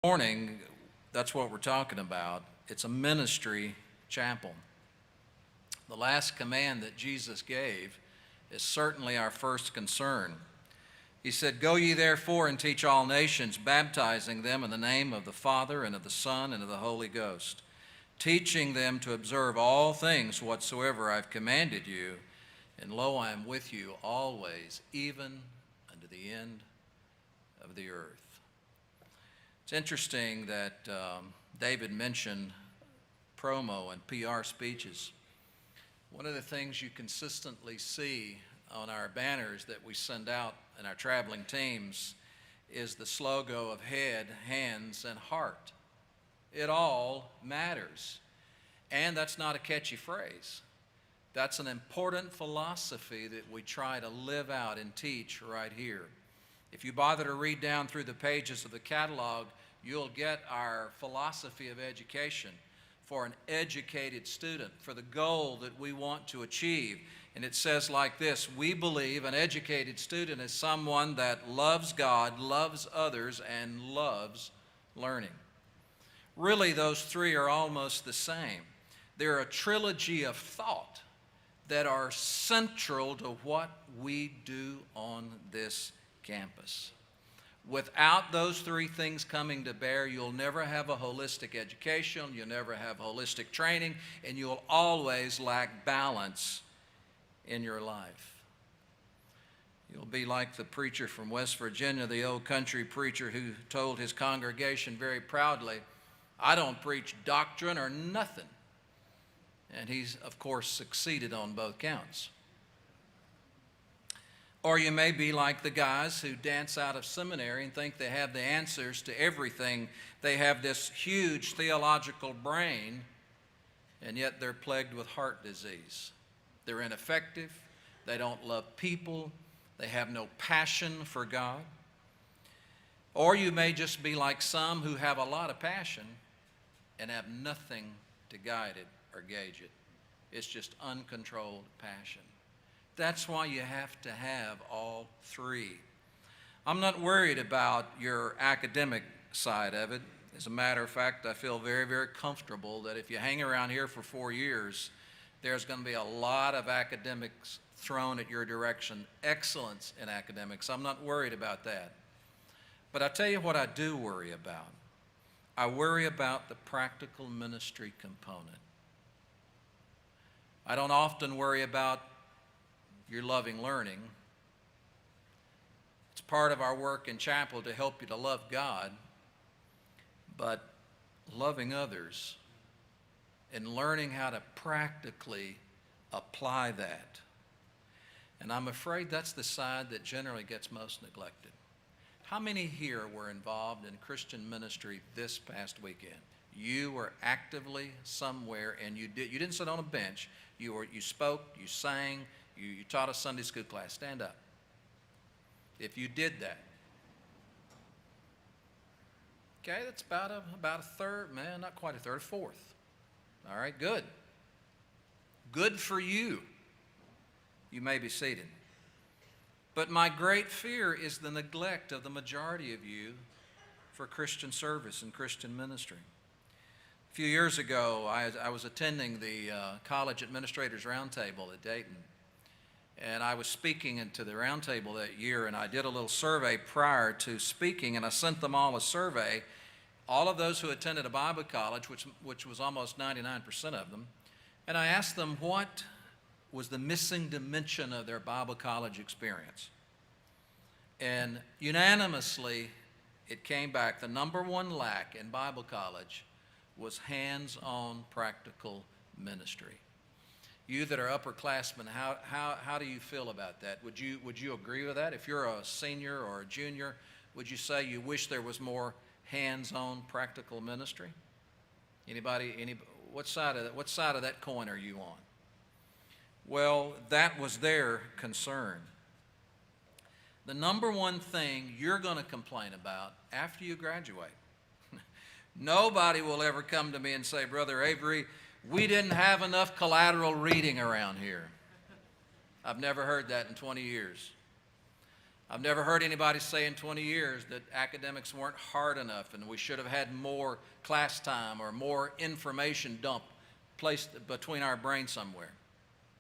Morning, that's what we're talking about. It's a ministry chapel. The last command that Jesus gave is certainly our first concern. He said, "Go ye therefore and teach all nations, baptizing them in the name of the Father and of the Son and of the Holy Ghost, teaching them to observe all things whatsoever I've commanded you. And lo, I am with you always, even unto the end of the earth." It's interesting that David mentioned promo and PR speeches. One of the things you consistently see on our banners that we send out in our traveling teams is the slogan of head, hands, and heart. It all matters. And that's not a catchy phrase. That's an important philosophy that we try to live out and teach right here. If you bother to read down through the pages of the catalog, you'll get our philosophy of education for an educated student, for the goal that we want to achieve. And it says like this: we believe an educated student is someone that loves God, loves others, and loves learning. Really, those three are almost the same. They're a trilogy of thought that are central to what we do on this campus. Without those three things coming to bear, you'll never have a holistic education, you'll never have holistic training, and you'll always lack balance in your life. You'll be like the preacher from West Virginia, the old country preacher who told his congregation very proudly, "I don't preach doctrine or nothing." And he's, of course, succeeded on both counts. Or you may be like the guys who dance out of seminary and think they have the answers to everything. They have this huge theological brain, and yet they're plagued with heart disease. They're ineffective. They don't love people. They have no passion for God. Or you may just be like some who have a lot of passion and have nothing to guide it or gauge it. It's just uncontrolled passion. That's why you have to have all three. I'm not worried about your academic side of it. As a matter of fact, I feel very, very comfortable that if you hang around here for 4 years, there's going to be a lot of academics thrown at your direction, excellence in academics. I'm not worried about that. But I tell you what I do worry about. I worry about the practical ministry component. I don't often worry about your loving learning. It's part of our work in chapel to help you to love God, but loving others and learning how to practically apply that. And I'm afraid that's the side that generally gets most neglected. How many here were involved in Christian ministry this past weekend? You were actively somewhere, and you didn't sit on a bench. You spoke, you sang, you taught a Sunday school class. Stand up. If you did that. Okay, that's about a third, man, not quite a third, a fourth. All right, good. Good for you. You may be seated. But my great fear is the neglect of the majority of you for Christian service and Christian ministry. A few years ago, I was attending the College Administrators Roundtable at Dayton. And I was speaking into the roundtable that year, and I did a little survey prior to speaking, and I sent them all a survey, all of those who attended a Bible college, which was almost 99% of them, and I asked them what was the missing dimension of their Bible college experience. And unanimously, it came back, the number one lack in Bible college was hands-on practical ministry. You that are upperclassmen, how do you feel about that? Would you agree with that? If you're a senior or a junior, would you say you wish there was more hands-on practical ministry? What side of that coin are you on? Well, that was their concern. The number one thing you're going to complain about after you graduate, nobody will ever come to me and say, "Brother Avery, we didn't have enough collateral reading around here." I've never heard that in 20 years. I've never heard anybody say in 20 years that academics weren't hard enough and we should have had more class time or more information dump placed between our brains somewhere.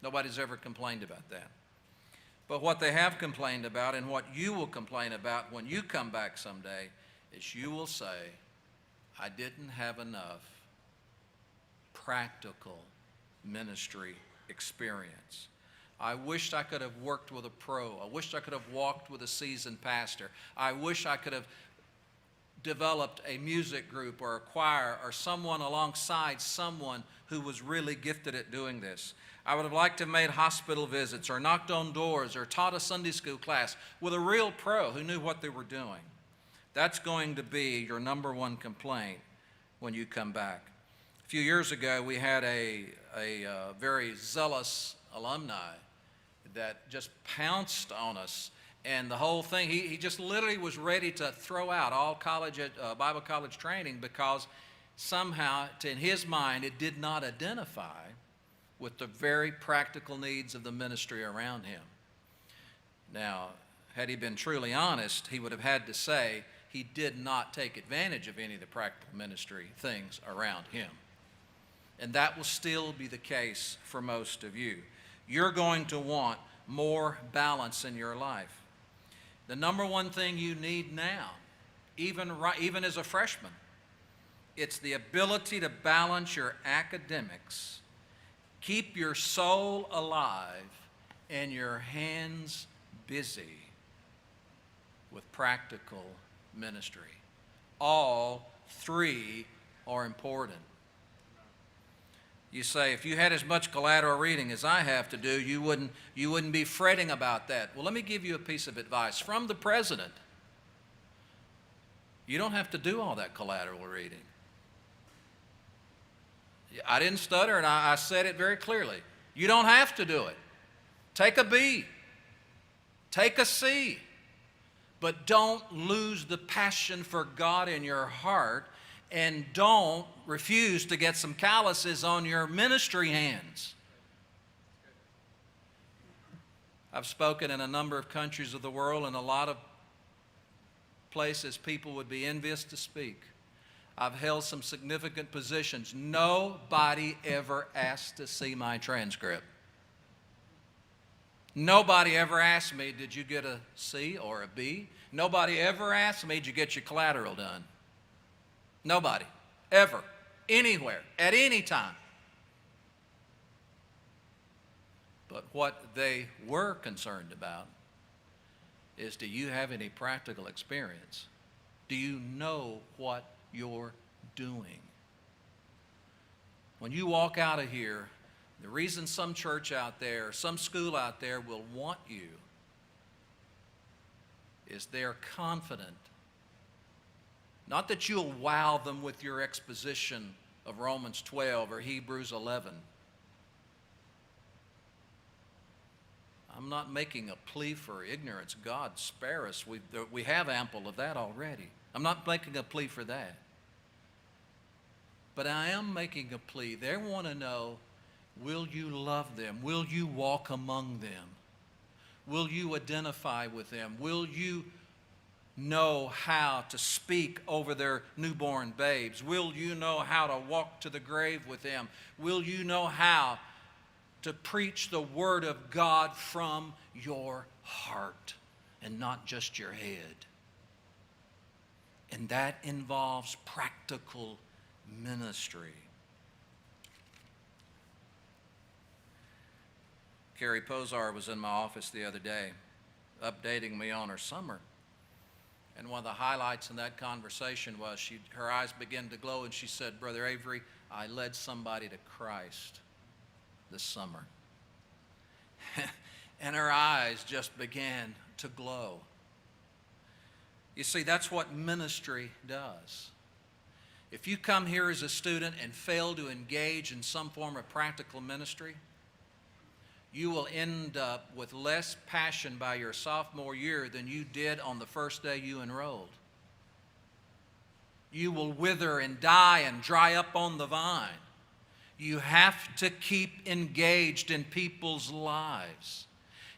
Nobody's ever complained about that. But what they have complained about, and what you will complain about when you come back someday, is you will say, I didn't have enough practical ministry experience. I wished I could have worked with a pro. I wished I could have walked with a seasoned pastor. I wish I could have developed a music group or a choir or someone alongside someone who was really gifted at doing this. I would have liked to have made hospital visits or knocked on doors or taught a Sunday school class with a real pro who knew what they were doing. That's going to be your number one complaint when you come back. A few years ago, we had a very zealous alumni that just pounced on us, and the whole thing, he just literally was ready to throw out all Bible college training because somehow, in his mind, it did not identify with the very practical needs of the ministry around him. Now, had he been truly honest, he would have had to say he did not take advantage of any of the practical ministry things around him. And that will still be the case for most of you. You're going to want more balance in your life. The number one thing you need now, even as a freshman, it's the ability to balance your academics, keep your soul alive, and your hands busy with practical ministry. All three are important. You say, if you had as much collateral reading as I have to do, you wouldn't be fretting about that. Well, let me give you a piece of advice from the president. You don't have to do all that collateral reading. I didn't stutter, and I said it very clearly. You don't have to do it. Take a B. Take a C. But don't lose the passion for God in your heart, and don't refuse to get some calluses on your ministry hands. I've spoken in a number of countries of the world, and a lot of places people would be envious to speak. I've held some significant positions. Nobody ever asked to see my transcript. Nobody ever asked me, did you get a C or a B? Nobody ever asked me, did you get your collateral done? Nobody, ever, anywhere, at any time. But what they were concerned about is, do you have any practical experience? Do you know what you're doing? When you walk out of here, the reason some church out there, some school out there will want you is they're confident. Not that you'll wow them with your exposition of Romans 12 or Hebrews 11. I'm not making a plea for ignorance. God spare us. We have ample of that already. I'm not making a plea for that. But I am making a plea. They want to know, will you love them? Will you walk among them? Will you identify with them? Will you know how to speak over their newborn babes? Will you know how to walk to the grave with them? Will you know how to preach the Word of God from your heart and not just your head? And that involves practical ministry. Carrie Posar was in my office the other day, updating me on her summer. And one of the highlights in that conversation was her eyes began to glow, and she said, Brother Avery, I led somebody to Christ this summer. And her eyes just began to glow. You see, that's what ministry does. If you come here as a student and fail to engage in some form of practical ministry, you will end up with less passion by your sophomore year than you did on the first day you enrolled. You will wither and die and dry up on the vine. You have to keep engaged in people's lives.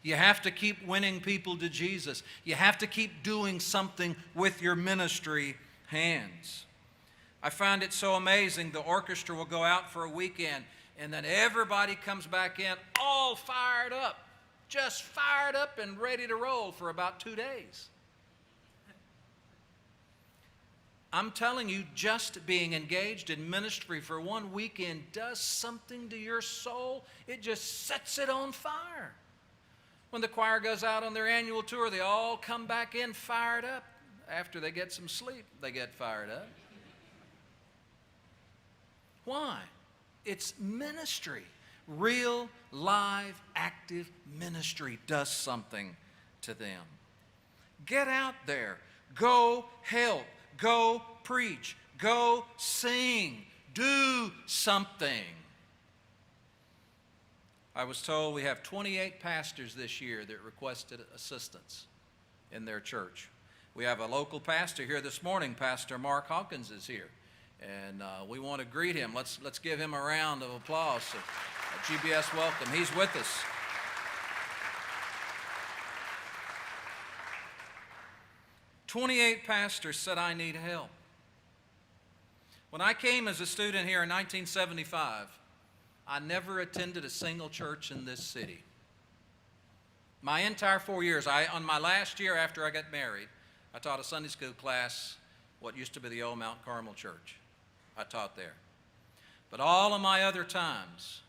You have to keep winning people to Jesus. You have to keep doing something with your ministry hands. I find it so amazing. The orchestra will go out for a weekend, and then everybody comes back in all fired up, just fired up and ready to roll for about 2 days. I'm telling you, just being engaged in ministry for one weekend does something to your soul. It just sets it on fire. When the choir goes out on their annual tour, they all come back in fired up. After they get some sleep, they get fired up. Why? It's ministry. Real, live, active ministry does something to them. Get out there. Go help. Go preach. Go sing. Do something. I was told we have 28 pastors this year that requested assistance in their church. We have a local pastor here this morning. Pastor Mark Hawkins is here. And we want to greet him. Let's give him a round of applause. A GBS welcome. He's with us. "28 pastors said, I need help." When I came as a student here in 1975, I never attended a single church in this city. My entire 4 years, on my last year after I got married, I taught a Sunday school class, what used to be the old Mount Carmel Church. I taught there. But all of my other times,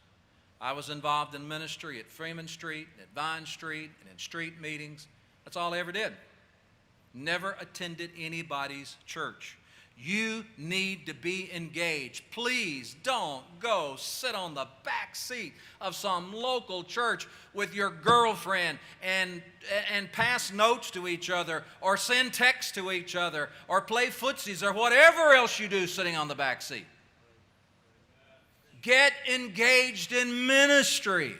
I was involved in ministry at Freeman Street, at Vine Street, and in street meetings. That's all I ever did. Never attended anybody's church. You need to be engaged. Please don't go sit on the back seat of some local church with your girlfriend and pass notes to each other or send texts to each other or play footsies or whatever else you do sitting on the back seat. Get engaged in ministry.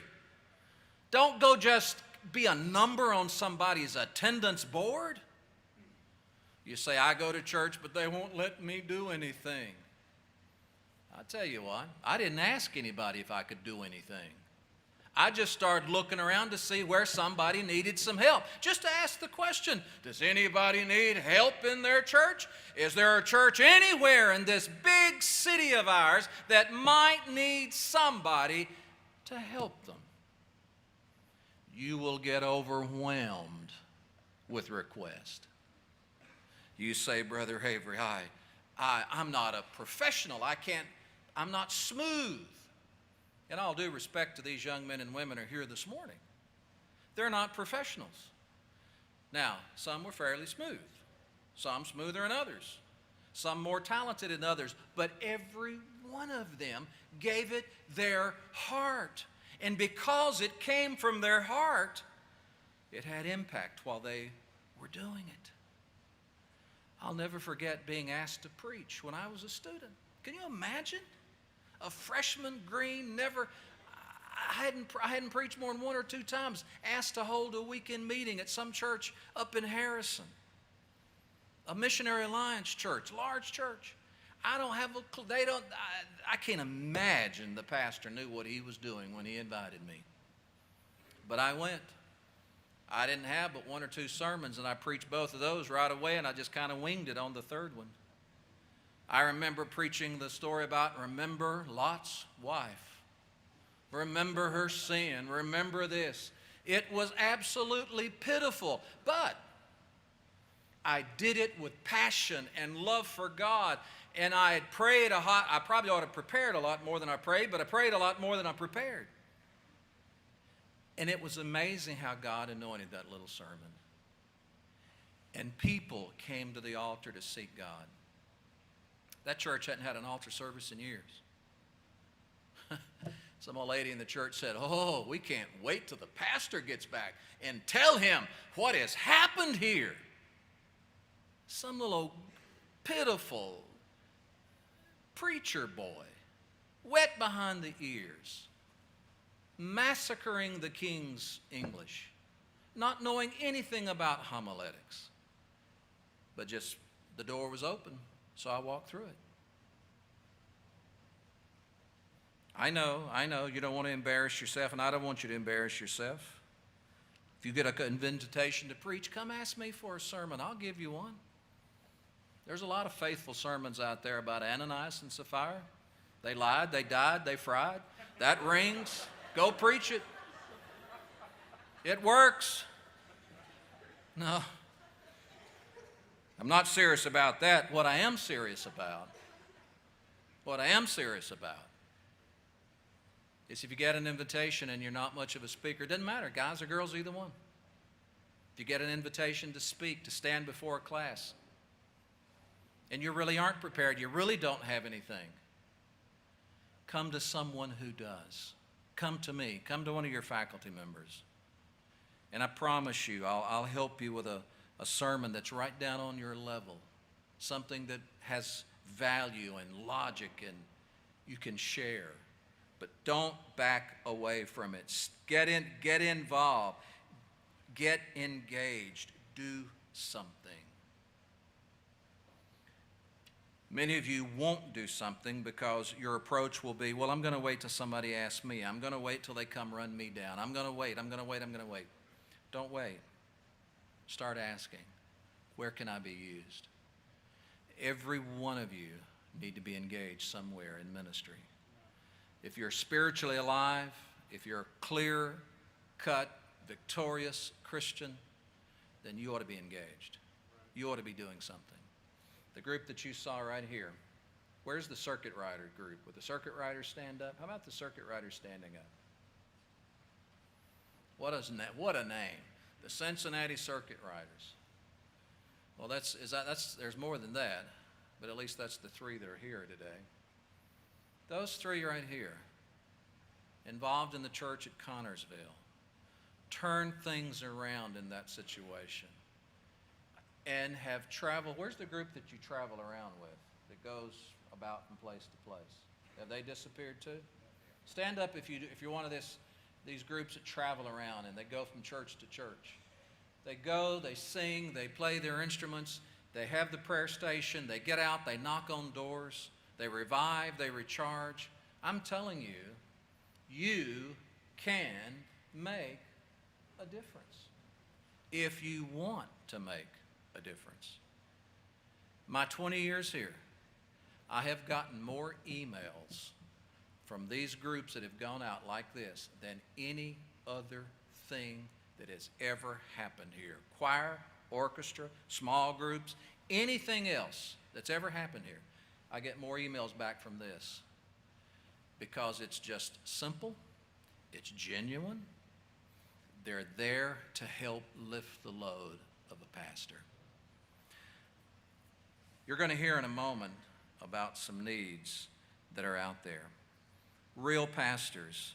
Don't go just be a number on somebody's attendance board. You say, I go to church, but they won't let me do anything. I tell you what, I didn't ask anybody if I could do anything. I just started looking around to see where somebody needed some help. Just to ask the question, does anybody need help in their church? Is there a church anywhere in this big city of ours that might need somebody to help them? You will get overwhelmed with requests. You say, Brother Avery, I'm not a professional. I'm not smooth. And all due respect to these young men and women who are here this morning, they're not professionals. Now, some were fairly smooth. Some smoother than others. Some more talented than others. But every one of them gave it their heart. And because it came from their heart, it had impact while they were doing it. I'll never forget being asked to preach when I was a student. Can you imagine? A freshman, green, I hadn't preached more than 1 or 2 times, asked to hold a weekend meeting at some church up in Harrison. A Missionary Alliance church, large church. I don't have a clue. I can't imagine the pastor knew what he was doing when he invited me. But I went. I didn't have but 1 or 2 sermons, and I preached both of those right away, and I just kind of winged it on the third one. I remember preaching the story about remember Lot's wife. Remember her sin. Remember this. It was absolutely pitiful, but I did it with passion and love for God, and I had prayed I probably ought to have prepared a lot more than I prayed, but I prayed a lot more than I prepared. And it was amazing how God anointed that little sermon. And people came to the altar to seek God. That church hadn't had an altar service in years. Some old lady in the church said, "Oh, we can't wait till the pastor gets back and tell him what has happened here." Some little pitiful preacher boy, wet behind the ears, massacring the king's English, not knowing anything about homiletics. But just the door was open, so I walked through it. I know, you don't want to embarrass yourself, and I don't want you to embarrass yourself. If you get an invitation to preach, come ask me for a sermon. I'll give you one. There's a lot of faithful sermons out there about Ananias and Sapphira. They lied, they died, they fried. That rings. Go preach it. It works. No, I'm not serious about that. What I am serious about is if you get an invitation and you're not much of a speaker, it doesn't matter, guys or girls, either one. If you get an invitation to speak, to stand before a class, and you really aren't prepared, you really don't have anything, come to someone who does. Come to me. Come to one of your faculty members. And I promise you, I'll help you with a sermon that's right down on your level, something that has value and logic and you can share. But don't back away from it. Get involved, get engaged, do something. Many of you won't do something because your approach will be, well, I'm going to wait till somebody asks me. I'm going to wait till they come run me down. I'm going to wait. Don't wait. Start asking, where can I be used? Every one of you need to be engaged somewhere in ministry. If you're spiritually alive, if you're a clear-cut, victorious Christian, then you ought to be engaged. You ought to be doing something. The group that you saw right here, where's the circuit rider group? Would the circuit riders stand up? How about the circuit riders standing up? What a name. The Cincinnati Circuit Riders. Well, there's more than that, but at least that's the three that are here today. Those three right here, involved in the church at Connorsville, turned things around in that situation and have traveled. Where's the group that you travel around with that goes about from place to place? Have they disappeared too? Stand up if you're one of these groups that travel around and they go from church to church. They go, they sing, they play their instruments, they have the prayer station, they get out, they knock on doors, they revive, they recharge. I'm telling you, you can make a difference if you want to make a difference. My 20 years here, I have gotten more emails from these groups that have gone out like this than any other thing that has ever happened here. Choir, orchestra, small groups, anything else that's ever happened here. I get more emails back from this because it's just simple, it's genuine. They're there to help lift the load of a pastor. You're going to hear in a moment about some needs that are out there. Real pastors.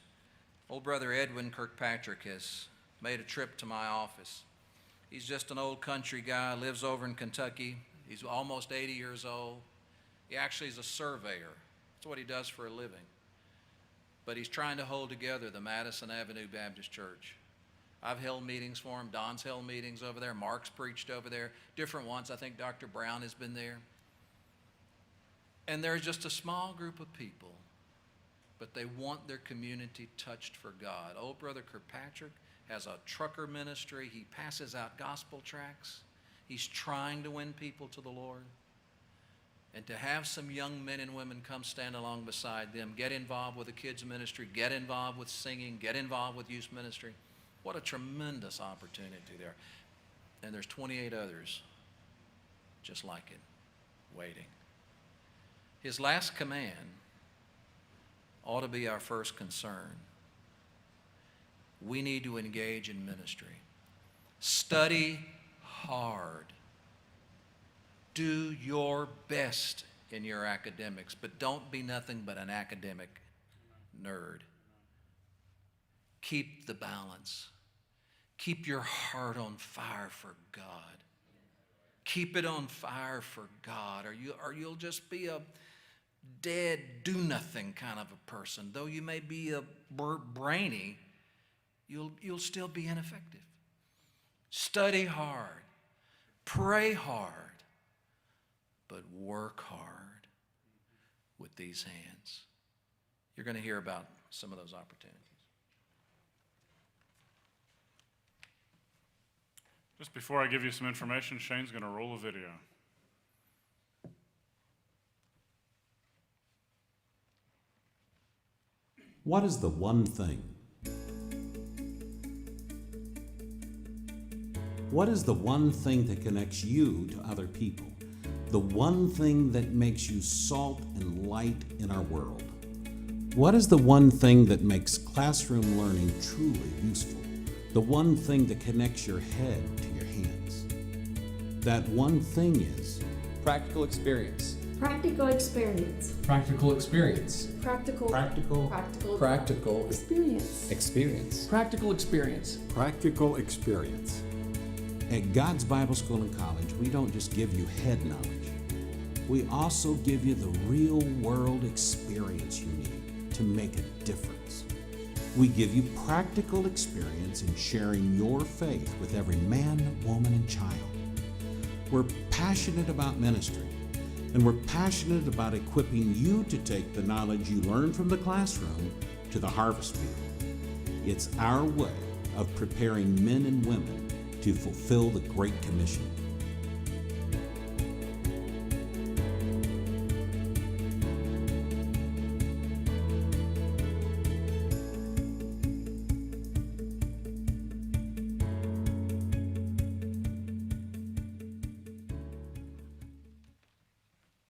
Old brother Edwin Kirkpatrick has made a trip to my office. He's just an old country guy, lives over in Kentucky. He's almost 80 years old. He actually is a surveyor. That's what he does for a living. But he's trying to hold together the Madison Avenue Baptist Church. I've held meetings for him. Don's held meetings over there. Mark's preached over there. Different ones. I think Dr. Brown has been there. And there's just a small group of people, but they want their community touched for God. Old brother Kirkpatrick has a trucker ministry. He passes out gospel tracts. He's trying to win people to the Lord. And to have some young men and women come stand along beside them, get involved with the kids ministry, get involved with singing, get involved with youth ministry. What a tremendous opportunity there. And there's 28 others just like it, waiting. His last command ought to be our first concern. We need to engage in ministry. Study hard. Do your best in your academics, but don't be nothing but an academic nerd. Keep the balance. Keep your heart on fire for God. Keep it on fire for God, or you'll just be a dead, do-nothing kind of a person. Though you may be a brainy, you'll still be ineffective. Study hard. Pray hard. But work hard with these hands. You're going to hear about some of those opportunities. Just before I give you some information, Shane's going to roll a video. What is the one thing? What is the one thing that connects you to other people? The one thing that makes you salt and light in our world? What is the one thing that makes classroom learning truly useful? The one thing that connects your head to your hands? That one thing is practical experience. Practical experience. Practical experience. Practical. practical. Practical. Experience. Experience. Practical experience. Practical experience. At God's Bible School and College, we don't just give you head knowledge. We also give you the real world experience you need to make a difference. We give you practical experience in sharing your faith with every man, woman, and child. We're passionate about ministry, and we're passionate about equipping you to take the knowledge you learn from the classroom to the harvest field. It's our way of preparing men and women to fulfill the Great Commission.